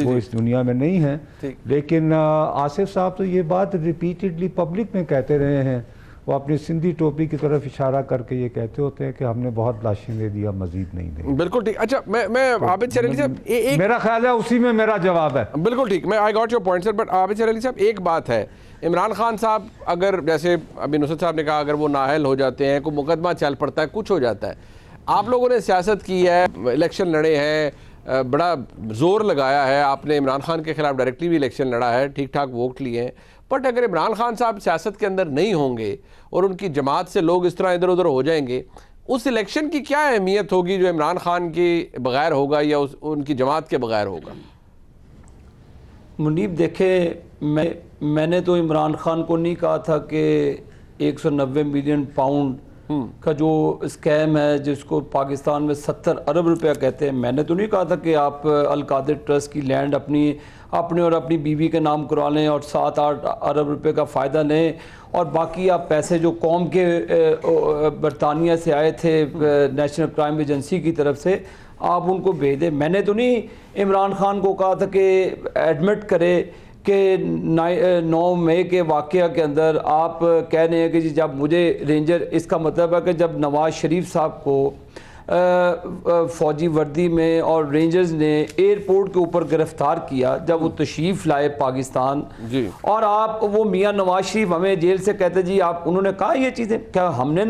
वो इस दुनिया में नहीं है, लेकिन आसिफ साहब तो ये बात रिपीटेडली पब्लिक में कहते रहे हैं। वो अपनी सिंधी टोपी की तरफ इशारा करके ये कहते होते हैं कि हमने बहुत लाशें दे दिया, मजीद नहीं दे। बिल्कुल ठीक। अच्छा, मैं आबिद शेर अली साहब, मेरा ख्याल है उसी में मेरा जवाब है। बिल्कुल ठीक, मैं I got your point sir. But Abid शेर अली साहब, एक बात है, इमरान खान साहब अगर, जैसे अभी नुसरत साहब ने कहा, अगर वो नाअहल हो जाते हैं, कोई मुकदमा चल पड़ता है, कुछ हो जाता है, आप लोगों ने सियासत की है, इलेक्शन लड़े हैं, बड़ा जोर लगाया है, आपने इमरान खान के खिलाफ डायरेक्टली भी इलेक्शन लड़ा है, ठीक ठाक वोट लिए हैं, बट अगर इमरान खान साहब सियासत के अंदर नहीं होंगे और उनकी जमात से लोग इस तरह इधर उधर हो जाएंगे, उस इलेक्शन की क्या अहमियत होगी जो इमरान खान के बगैर होगा या उनकी जमात के बगैर होगा? मुनीब देखे, मैंने तो इमरान खान को नहीं कहा था कि 190 मिलियन पाउंड का जो स्कैम है, जिसको पाकिस्तान में 70 अरब रुपया कहते हैं, मैंने तो नहीं कहा था कि आप अल कादिर ट्रस्ट की लैंड अपने और अपनी बीवी के नाम करवा लें और 7-8 अरब रुपए का फ़ायदा लें, और बाकी आप पैसे जो कौम के बरतानिया से आए थे नेशनल क्राइम एजेंसी की तरफ से, आप उनको भेज दें। मैंने तो नहीं इमरान खान को कहा था कि एडमिट करे कि 9 मई के वाक़या के अंदर आप कह रहे हैं कि जी जब मुझे रेंजर, इसका मतलब है कि जब नवाज़ शरीफ साहब को फ़ौजी वर्दी में और रेंजर्स ने एयरपोर्ट के ऊपर गिरफ्तार किया, जब वो तशरीफ़ लाए पाकिस्तान जी, और आप वो मियाँ नवाज शरीफ हमें जेल से कहते जी आप, उन्होंने कहा ये चीज़ें, क्या हमने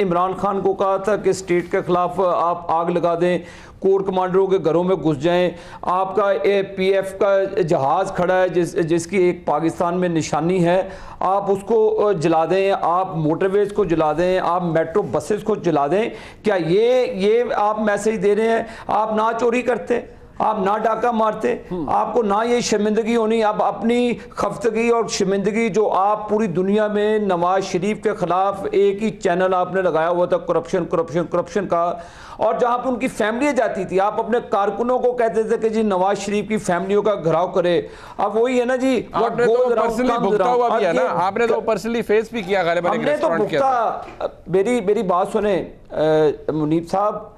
इमरान खान को कहा था कि स्टेट के ख़िलाफ़ आप आग लगा दें, कोर कमांडरों के घरों में घुस जाएं, आपका PF का जहाज़ खड़ा है जिसकी एक पाकिस्तान में निशानी है, आप उसको जला दें, आप मोटरवेज को जला दें, आप मेट्रो बसेस को जला दें? क्या ये आप मैसेज दे रहे हैं? आप ना चोरी करते, आप ना डाका मारते, आपको ना ये शर्मिंदगी होनी, आप अपनी खफ्तगी और शर्मिंदगी जो आप पूरी दुनिया में नवाज शरीफ के खिलाफ एक ही चैनल आपने लगाया हुआ था, करप्शन करप्शन करप्शन का, और जहां पर उनकी फैमिली जाती थी, आप अपने कारकुनों को कहते थे कि जी नवाज शरीफ की फैमिलियों का घिराव करे। अब वही है ना जी, आपने तो पर्सनली भुगता हुआ भी है ना, आपने तो पर्सनली फेस भी किया, हमने तो भुगता। मेरी बात सुने मुनीब साहब,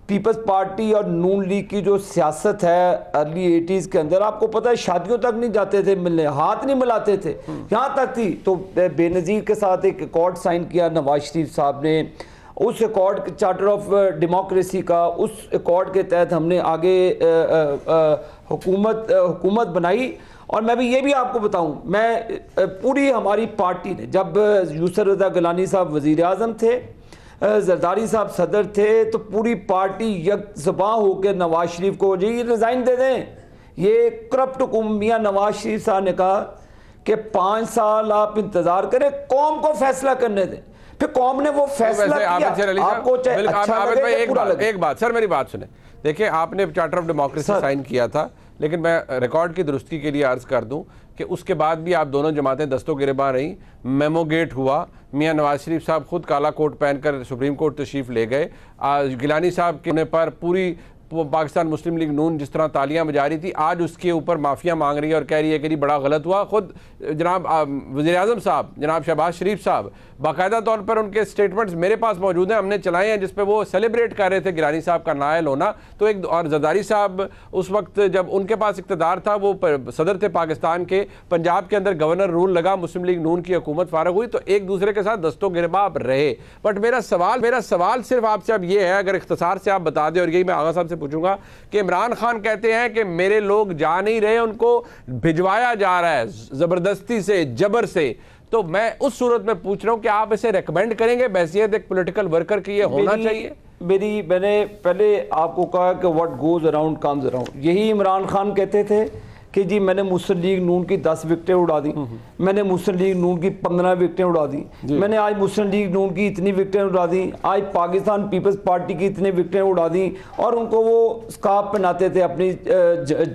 पीपल्स पार्टी और नून लीग की जो सियासत है अर्ली 80s के अंदर, आपको पता है शादियों तक नहीं जाते थे मिलने, हाथ नहीं मिलाते थे, यहाँ तक थी तो बेनज़ीर के साथ एक अकॉर्ड साइन किया नवाज शरीफ साहब ने, उस अकॉर्ड चार्टर ऑफ डेमोक्रेसी का, उस अकॉर्ड के तहत हमने आगे हुकूमत बनाई। और मैं भी ये भी आपको बताऊं, मैं पूरी हमारी पार्टी ने, जब यूसुफ रज़ा गिलानी साहब वज़ीर आज़म थे, जरदारी साहब सदर थे, तो पूरी पार्टी यकज़बां होकर नवाज शरीफ को जी रिज़ाइन दे दें। ये करप्ट मियां नवाज शरीफ साहब ने कहा कि 5 साल आप इंतज़ार करें, कौम को फैसला करने दें, फिर कौम ने वो फैसला किया। आपको एक बात सर, मेरी बात सुने, देखिए आपने चार्टर ऑफ डेमोक्रेसी साइन किया था, लेकिन मैं रिकॉर्ड की दुरुस्ती के लिए अर्ज कर दूं कि उसके बाद भी आप दोनों जमातें दस्तों गिरबान रहीं, मेमो गेट हुआ, मियां नवाज शरीफ साहब खुद काला कोट पहनकर सुप्रीम कोर्ट तशरीफ ले गए, गिलानी साहब के पर पूरी पाकिस्तान मुस्लिम लीग नून जिस तरह तालियां बजा रही थी, आज उसके ऊपर माफ़िया मांग रही है और कह रही है कि बड़ा गलत हुआ। खुद जनाब वज़ीर आज़म साहब, जनाब शहबाज शरीफ साहब, बाकायदा तौर पर उनके स्टेटमेंट्स मेरे पास मौजूद हैं, हमने चलाए हैं, जिस पे वो सेलिब्रेट कर रहे थे गिलानी साहब का नायल होना। तो एक और जरदारी साहब उस वक्त जब उनके पास इक़्तिदार था, वो सदर थे पाकिस्तान के, पंजाब के अंदर गवर्नर रूल लगा, मुस्लिम लीग नून की हुकूमत फारग हुई, तो एक दूसरे के साथ दस्तों गिरबाब रहे। बट मेरा सवाल सिर्फ आपसे अब ये है, अगर इख्तिसार से आप बता दें, और यही मैं आगा साहब से पूछूंगा कि इमरान खान कहते हैं कि मेरे लोग जा नहीं रहे, उनको भिजवाया जा रहा है ज़बरदस्ती से, जबर से, तो मैं उस सूरत में पूछ रहा हूं कि आप इसे रेकमेंड करेंगे बहैसियत एक पॉलिटिकल वर्कर की ये होना चाहिए? मैंने पहले आपको कहा कि what goes around comes around. यही इमरान खान कहते थे कि जी मैंने मुस्लिम लीग नून की 10 विकेटें उड़ा दी, मैंने मुस्लिम लीग नून की 15 विकेटें उड़ा दी, मैंने आज मुस्लिम लीग नून की इतनी विकेटें उड़ा दी, आज पाकिस्तान पीपल्स पार्टी की इतनी विकेटें उड़ा दी। और उनको वो स्कार्फ पहनाते थे अपनी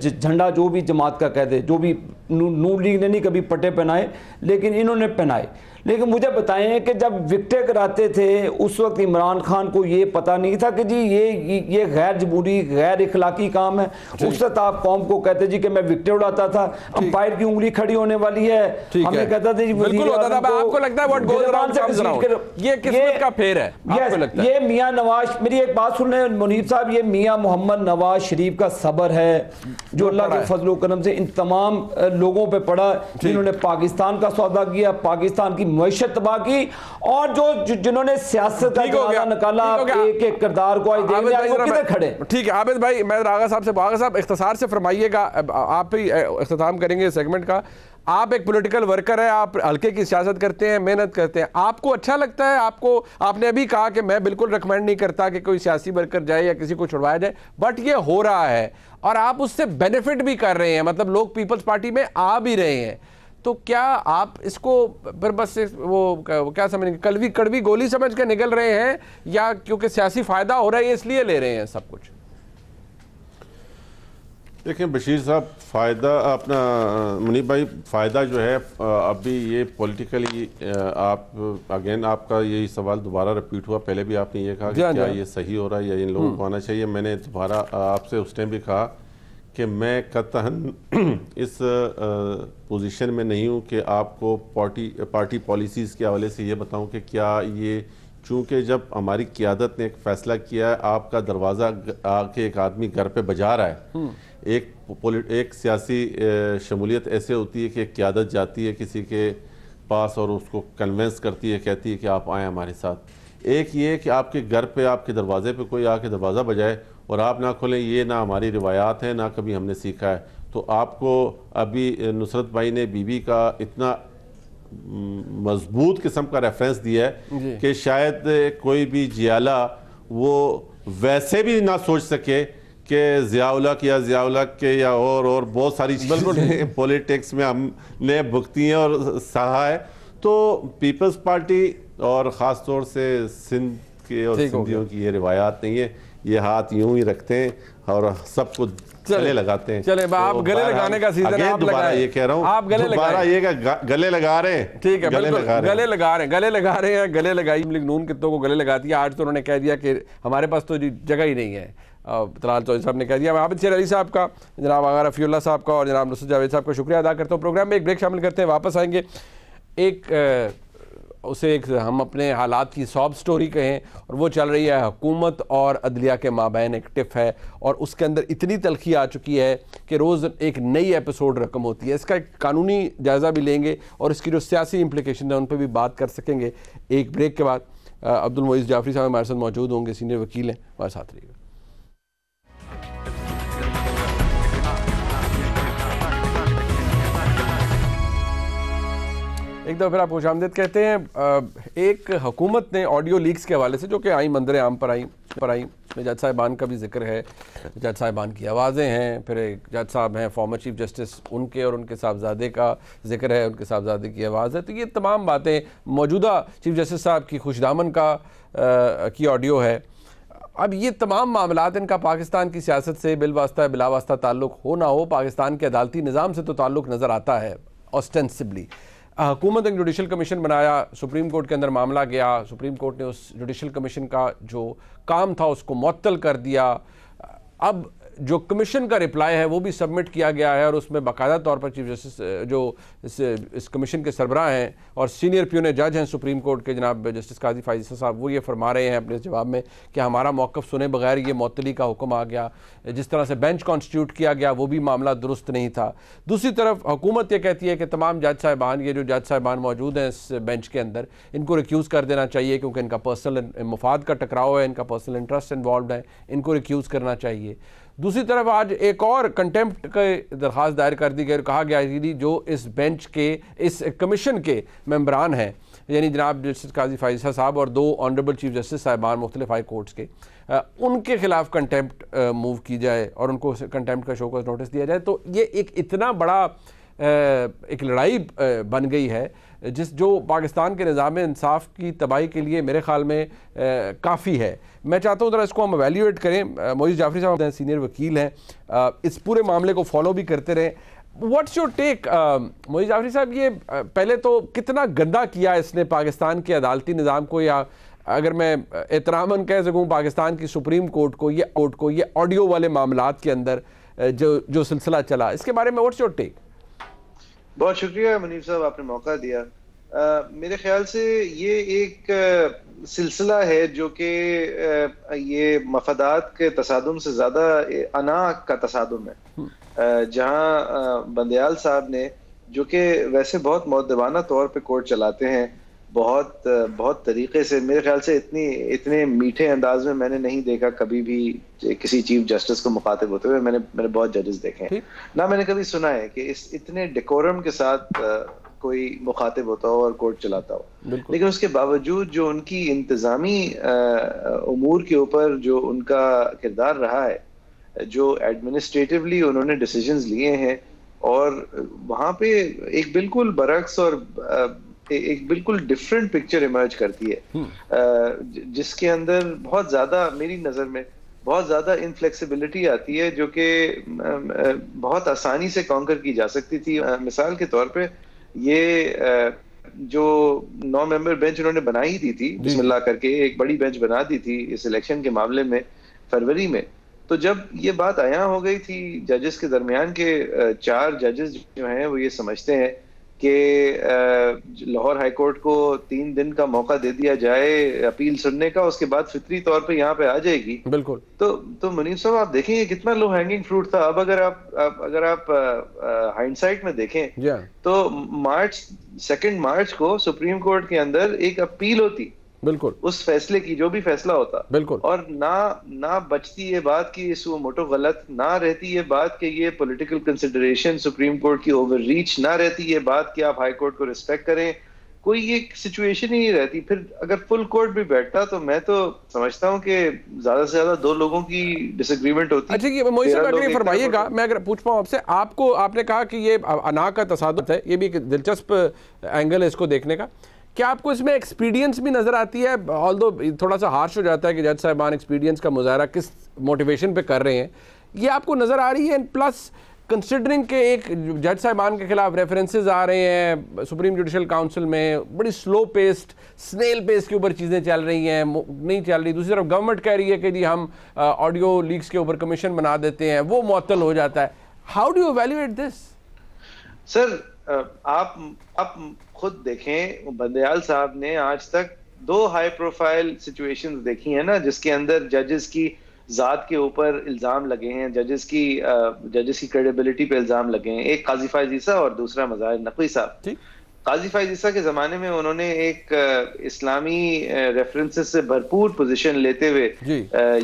झंडा, जो भी जमात का कह दे, जो भी नून लीग ने नहीं कभी पट्टे पहनाए लेकिन इन्होंने पहनाए। लेकिन मुझे बताएं कि जब विकेटें कराते थे उस वक्त इमरान खान को ये पता नहीं था कि जी ये गैर जमहूरी गैर इखलाकी काम है? उस वक्त आप कौम को कहते जी कि मैं विकेटें उड़ाता था, अंपायर की उंगली खड़ी होने वाली है, हमें कहता था जी बिल्कुल होता था। आपको लगता है what goes around comes around, ये किस्मत का फेर है आपको लगता है? ये मियां नवाज, मेरी एक बात सुन लें मुनीब साहब, ये मियां मोहम्मद नवाज शरीफ का सब्र है जो अल्लाह के फजल व करम से इन तमाम लोगों पे पड़ा जिन्होंने पाकिस्तान का सौदा किया, पाकिस्तान की मईशत तबाह की, और जो जिन्होंने सियासत का जनाजा निकाला, एक एक किरदार को किधर खड़े। ठीक है आबिद भाई, मैं रागा साहब से, रागा साहब इख्तिसार से फरमाइएगा, आप ही इख्तिताम करेंगे सेगमेंट का। आप एक पॉलिटिकल वर्कर है, आप हल्के की सियासत करते हैं, मेहनत करते हैं, आपको अच्छा लगता है? आपने अभी कहा कि मैं बिल्कुल रिकमेंड नहीं करता कि कोई सियासी वर्कर जाए या किसी को छुड़वाया जाए, बट ये हो रहा है और आप उससे बेनिफिट भी कर रहे हैं, मतलब लोग पीपल्स पार्टी में आ भी रहे हैं, तो क्या आप इसको फिर बस वो क्या समझेंगे, कड़वी गोली समझ के निकल रहे हैं, या क्योंकि सियासी फायदा हो रहा है इसलिए ले रहे हैं सब कुछ? देखिए बशीर साहब, फ़ायदा अपना मुनीब भाई, फ़ायदा जो है अभी ये पॉलिटिकली, आप अगेन आपका यही सवाल दोबारा रिपीट हुआ, पहले भी आपने ये कहा कि क्या ये सही हो रहा है या इन लोगों को आना चाहिए। मैंने दोबारा आपसे उस टाइम भी कहा कि मैं कतई इस पोजीशन में नहीं हूँ कि आपको पार्टी पॉलिसीज़ के हवाले से ये बताऊँ कि क्या ये, चूँकि जब हमारी क़ियादत ने एक फ़ैसला किया है, आपका दरवाज़ा आके एक आदमी घर पे बजा रहा है, एक सियासी शमूलियत ऐसे होती है कि क़ियादत जाती है किसी के पास और उसको कन्वेंस करती है, कहती है कि आप आएँ हमारे साथ। एक ये कि आपके घर पे, आपके दरवाजे पे कोई आके दरवाज़ा बजाए और आप ना खोलें, ये ना हमारी रिवायात है, ना कभी हमने सीखा है। तो आपको अभी नुसरत भाई ने बीबी का इतना मजबूत किस्म का रेफरेंस दिया है कि शायद कोई भी जियाला वो वैसे भी ना सोच सके कि ज़ियाउल-हक या और बहुत सारी चीज़ें पॉलिटिक्स में हमने भुगती हैं और सहा है। तो पीपल्स पार्टी और ख़ास तौर से सिंध के और सिंधियों की ये रिवायात नहीं है, ये हाथ यूं ही रखते हैं और सबको गले लगाते हैं। चले तो आप गले लगाने का सीजन आप दोबारा ये कह रहा हूँ, आप गले गले लगा रहे हैं। ठीक है, बिल्कुल गले लगा रहे हैं, गले लगाई लीग नून कितों को गले लगाती है। आज तो उन्होंने कह दिया कि हमारे पास तो जगह ही नहीं है। तलाल चौधरी साहब ने कह दिया। मैं आबिद शेर अली साहब का, जनाब आगा रफ़ीउल्लाह साहब का और जनाब नुसरत जावेद साहब का शुक्रिया अदा करता हूँ। प्रोग्राम में एक ब्रेक शामिल करते हैं, वापस आएंगे। एक हम अपने हालात की सॉब स्टोरी कहें, और वो चल रही है हुकूमत और अदलिया के माबैन एक टिफ है, और उसके अंदर इतनी तलखी आ चुकी है कि रोज़ एक नई एपिसोड रकम होती है। इसका एक कानूनी जायज़ा भी लेंगे और इसकी जो सियासी इम्प्लिकेशन है उन पर भी बात कर सकेंगे। एक ब्रेक के बाद अब्दुल मोइज़ जाफरी साहब हमारे साथ मौजूद होंगे, सीनियर वकील हैं, हमारे साथ रहिएगा। एक दफ़ा फिर आप खुशामदीद कहते हैं। एक हुकूमत ने ऑडियो लीक्स के हवाले से, जो कि आई मंजर आम पर आई में जज साहिबान का भी जिक्र है, जज साहिबान की आवाज़ें हैं, फिर एक जज साहब हैं फॉर्मर चीफ जस्टिस, उनके और उनके साहबजादे का जिक्र है, उनके साहबजादे की आवाज़ है। तो ये तमाम बातें, मौजूदा चीफ जस्टिस साहब की खुशदामन की ऑडियो है। अब ये तमाम मामलात, इनका पाकिस्तान की सियासत से बिलवास्ता बिलावास्ता ताल्लुक़ हो ना हो, पाकिस्तान के अदालती निज़ाम से तो ताल्लुक़ नज़र आता है ऑस्टेंसिबली। हुकूमत ने जुडिशल कमीशन बनाया, सुप्रीम कोर्ट के अंदर मामला गया, सुप्रीम कोर्ट ने उस जुडिशल कमीशन का जो काम था उसको मुअत्तल कर दिया। अब जो कमीशन का रिप्लाई है वो भी सबमिट किया गया है, और उसमें बाकायदा तौर पर चीफ जस्टिस जो इस कमीशन के सरबराह हैं और सीनियर प्यून जज हैं सुप्रीम कोर्ट के, जनाब जस्टिस काजी फाइज़ साहब, वो ये फरमा रहे हैं अपने जवाब में कि हमारा मौक़िफ़ सुने बगैर ये मुअत्तली का हुक्म आ गया। जिस तरह से बेंच कॉन्स्टिट्यूट किया गया वो भी मामला दुरुस्त नहीं था। दूसरी तरफ हुकूमत ये कहती है कि तमाम जज साहिबान, ये जो जज साहिबान मौजूद हैं इस बेंच के अंदर, इनको रिक्यूज़ कर देना चाहिए क्योंकि इनका पर्सनल मफाद का टकराव है, इनका पर्सनल इंटरेस्ट इन्वॉल्व है, इनको रिक्यूज़ करना चाहिए। दूसरी तरफ आज एक और कंटेम्प्ट की दरख्वास्त दायर कर दी गई और कहा गया कि जो इस बेंच के, इस कमीशन के मेंबरान हैं, यानी जनाब जस्टिस काजी फायज़ा साहब और 2 ऑनरेबल चीफ जस्टिस साहिबान मुख्तलिफ हाई कोर्ट्स के, उनके खिलाफ कंटेम्प्ट मूव की जाए और उनको कंटेम्प्ट का शोकॉज नोटिस दिया जाए। तो ये एक इतना बड़ा एक लड़ाई बन गई है जो पाकिस्तान के निज़ाम इंसाफ की तबाही के लिए मेरे ख्याल में काफ़ी है। मैं चाहता हूँ ज़रा इसको हम एवेल्यूएट करें। मोइज़ जाफरी साहब सीनियर वकील हैं, इस पूरे मामले को फॉलो भी करते रहें। What's your take Moiz Jafri साहब? ये पहले तो कितना गंदा किया इसने पाकिस्तान के अदालती निज़ाम को, या अगर मैं एहतरामन कह सकूँ पाकिस्तान की सुप्रीम कोर्ट को, ये ऑडियो वाले मामलात के अंदर जो सिलसिला चला, इसके बारे में व्हाट्स योर टेक? बहुत शुक्रिया मुनीफ साहब, आपने मौका दिया। मेरे ख्याल से ये एक सिलसिला है जो कि ये मफादात के तसादुम से ज़्यादा अना का तसादुम है। जहाँ बंदयाल साहब ने, जो कि वैसे बहुत मुअद्दबाना तौर पे कोर्ट चलाते हैं, बहुत तरीके से, मेरे ख्याल से इतने मीठे अंदाज में मैंने नहीं देखा कभी भी किसी चीफ जस्टिस को मुखातिब होते हुए। मैंने बहुत जजेस देखे हैं, ना मैंने कभी सुना है कि इस इतने डेकोरम के साथ कोई मुखातिब होता हो और कोर्ट चलाता हो। लेकिन उसके बावजूद जो उनकी इंतजामी उमूर के ऊपर जो उनका किरदार रहा है, जो एडमिनिस्ट्रेटिवली उन्होंने डिसीजंस लिए हैं, और वहाँ पे एक बिल्कुल बरक्स और एक बिल्कुल डिफरेंट पिक्चर इमर्ज करती है, जिसके अंदर बहुत ज्यादा, मेरी नजर में बहुत ज्यादा इनफ्लेक्सिबिलिटी आती है, जो कि बहुत आसानी से कॉन्कर की जा सकती थी। मिसाल के तौर पे ये जो 9 मेंबर बेंच उन्होंने बनाई थी बिस्मिल्लाह करके, एक बड़ी बेंच बना दी थी इस इलेक्शन के मामले में फरवरी में। तो जब ये बात आया हो गई थी जजेस के दरमियान के 4 जजेस जो हैं वो ये समझते हैं कि लाहौर हाई कोर्ट को 3 दिन का मौका दे दिया जाए अपील सुनने का, उसके बाद फितरी तौर पे यहाँ पे आ जाएगी। बिल्कुल। तो मुनीफ साहब आप देखेंगे कितना लो हैंगिंग फ्रूट था। अब अगर आप हाइंडसाइट में देखें तो 2 मार्च को सुप्रीम कोर्ट के अंदर एक अपील होती, बिल्कुल, उस फैसले की, जो भी फैसला होता, बिल्कुल, और ना बचती ये बात कि ये सुओ मोटो गलत, ना रहती ये बात कि ये पॉलिटिकल कंसिडरेशन सुप्रीम कोर्ट की ओवररीच, ना रहती ये बात कि आप हाई कोर्ट को रिस्पेक्ट करें, कोई ये सिचुएशन ही नहीं रहती। फिर अगर फुल कोर्ट भी बैठता तो मैं तो समझता हूँ कि ज्यादा से ज्यादा 2 लोगों की डिसएग्रीमेंट होती। अच्छा, ये मोइज़ साहब अगर ये फरमाइएगा, मैं अगर पूछ पाऊँ आपसे, आपने कहा कि ये अना का तसादुम है, ये भी एक दिलचस्प एंगल है इसको देखने का। क्या आपको इसमें एक्सपीरियंस भी नज़र आती है? ऑल्दो थोड़ा सा हार्श हो जाता है कि जज साहिबान एक्सपीरियंस का मुजाहरा किस मोटिवेशन पे कर रहे हैं, ये आपको नज़र आ रही है? प्लस कंसिडरिंग के एक जज साहिबान के खिलाफ रेफरेंसेस आ रहे हैं सुप्रीम जुडिशल काउंसिल में, बड़ी स्लो पेस्ड, स्नेल पेस के ऊपर चीज़ें चल रही हैं, नहीं चल रही। दूसरी तरफ गवर्नमेंट कह रही है कि जी हम ऑडियो लीक्स के ऊपर कमीशन बना देते हैं, वो मुअत्तल हो जाता है। How do you evaluate this? Sir, आप खुद देखें, बंदयाल साहब ने आज तक 2 हाई प्रोफाइल सिचुएशंस देखी हैं ना, जिसके अंदर जजेस की जात के ऊपर इल्जाम लगे हैं, जजेस की क्रेडिबिलिटी पे इल्जाम लगे हैं। एक काजी फायज़ ईसा और दूसरा मज़ाहिर नकवी साहब। काजी फायज़ ईसा के जमाने में उन्होंने एक इस्लामी रेफरेंसेस से भरपूर पोजीशन लेते हुए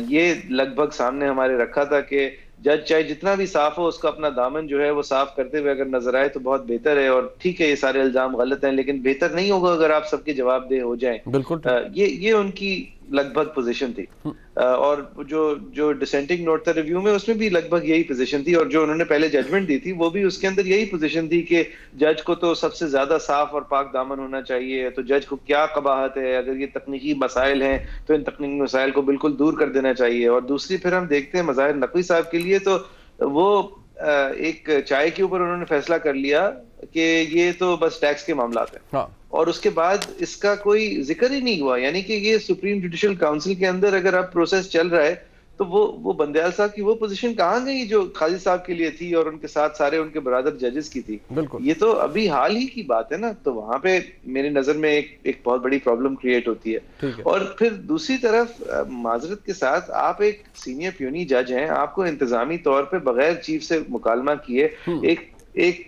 ये लगभग सामने हमारे रखा था कि जज चाहे जितना भी साफ हो, उसको अपना दामन जो है वो साफ करते हुए अगर नजर आए तो बहुत बेहतर है। और ठीक है, ये सारे इल्जाम गलत हैं, लेकिन बेहतर नहीं होगा अगर आप सबके जवाबदेह हो जाएं। बिल्कुल। ये उनकी लगभग पोजीशन थी। और जो डिसेंटिंग नोट था रिव्यू में, उसमें भी लगभग यही पोजीशन थी। और जो उन्होंने पहले जजमेंट दी थी वो भी उसके अंदर यही पोजीशन थी कि जज को तो सबसे ज्यादा साफ और पाक दामन होना चाहिए। तो जज को क्या कबाहत है, अगर ये तकनीकी मसाइल हैं तो इन तकनीकी मसाइल को बिल्कुल दूर कर देना चाहिए। और दूसरी फिर हम देखते हैं मज़ाहिर नकवी साहब के लिए, तो वो एक चाय के ऊपर उन्होंने फैसला कर लिया कि ये तो बस टैक्स के मामला है। हाँ। और उसके बाद इसका कोई जिक्र ही नहीं हुआ। यानी कि ये सुप्रीम जुडिशल काउंसिल के अंदर अगर अब प्रोसेस चल रहा है तो वो बंदयाल साहब की वो पोजीशन कहाँ गई जो काजी साहब के लिए थी और उनके साथ सारे उनके बरादर जजेस की थी। बिल्कुल। ये तो अभी हाल ही की बात है ना। तो वहां पे मेरी नजर में एक बहुत बड़ी प्रॉब्लम क्रिएट होती है। और फिर दूसरी तरफ माजरत के साथ आप एक सीनियर प्यूनी जज हैं, आपको इंतजामी तौर पे बगैर चीफ से मुकालमा किए एक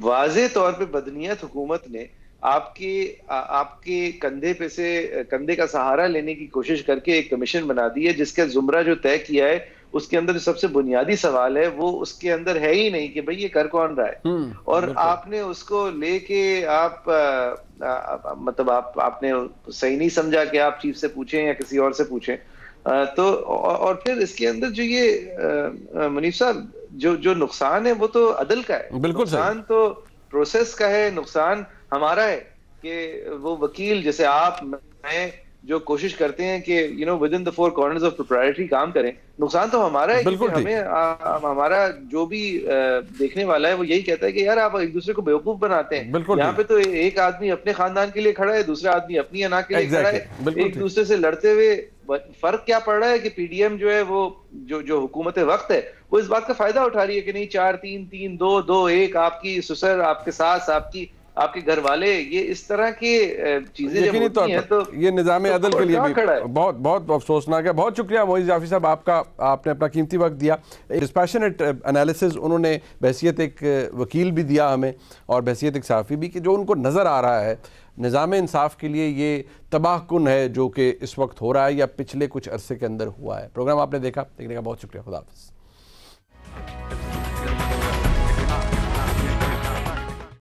वाज़े तौर पे बदनीयत हुकूमत ने आपके कंधे का सहारा लेने की कोशिश करके एक कमीशन बना दी है, जिसका जुमरा जो तय किया है उसके अंदर जो सबसे बुनियादी सवाल है वो उसके अंदर है ही नहीं कि भाई ये कर कौन रहा है, और आपने उसको लेके मतलब आपने सही नहीं समझा कि आप चीफ से पूछें या किसी और से पूछें। तो और फिर इसके अंदर जो ये मुनीफ साहब जो नुकसान है वो तो अदल का है, नुकसान तो प्रोसेस का है, नुकसान हमारा है कि वो वकील जैसे आप मैं जो कोशिश करते हैं कि you know with in the four corners of proprietary काम करें। नुकसान तो हमारा है कि हमें हमारा जो भी देखने वाला है वो यही कहता है कि यार आप एक दूसरे को बेवकूफ बनाते हैं। यहाँ पे तो एक आदमी अपने खानदान के लिए खड़ा है, दूसरा आदमी अपनी अना के लिए खड़ा है, एक दूसरे से लड़ते हुए। फर्क क्या पड़ रहा है कि पीडीएम जो है वो जो हुकूमत वक्त है वो इस बात का फायदा उठा रही है कि नहीं 4-3-3-2-2-1 आपकी ससुर, आपके सास, आपके घर वाले, ये इस तरह की चीजें जब होती हैं तो ये निज़ाम अदल के लिए भी बहुत बहुत अफसोसनाक है। बहुत शुक्रिया मोइज़ जाफ़ी साहब आपका, आपने अपना कीमती वक्त दिया। डिस्पैशनेट एनालिसिस उन्होंने बहैसियत एक वकील भी दिया हमें और बहैसियत एक सहाफ़ी भी, कि जो उनको नज़र आ रहा है निज़ाम इंसाफ के लिए ये तबाहकुन है जो कि इस वक्त हो रहा है या पिछले कुछ अरसे के अंदर हुआ है। प्रोग्राम आपने देखा, देखने का बहुत शुक्रिया। खुदा हाफ़िज़।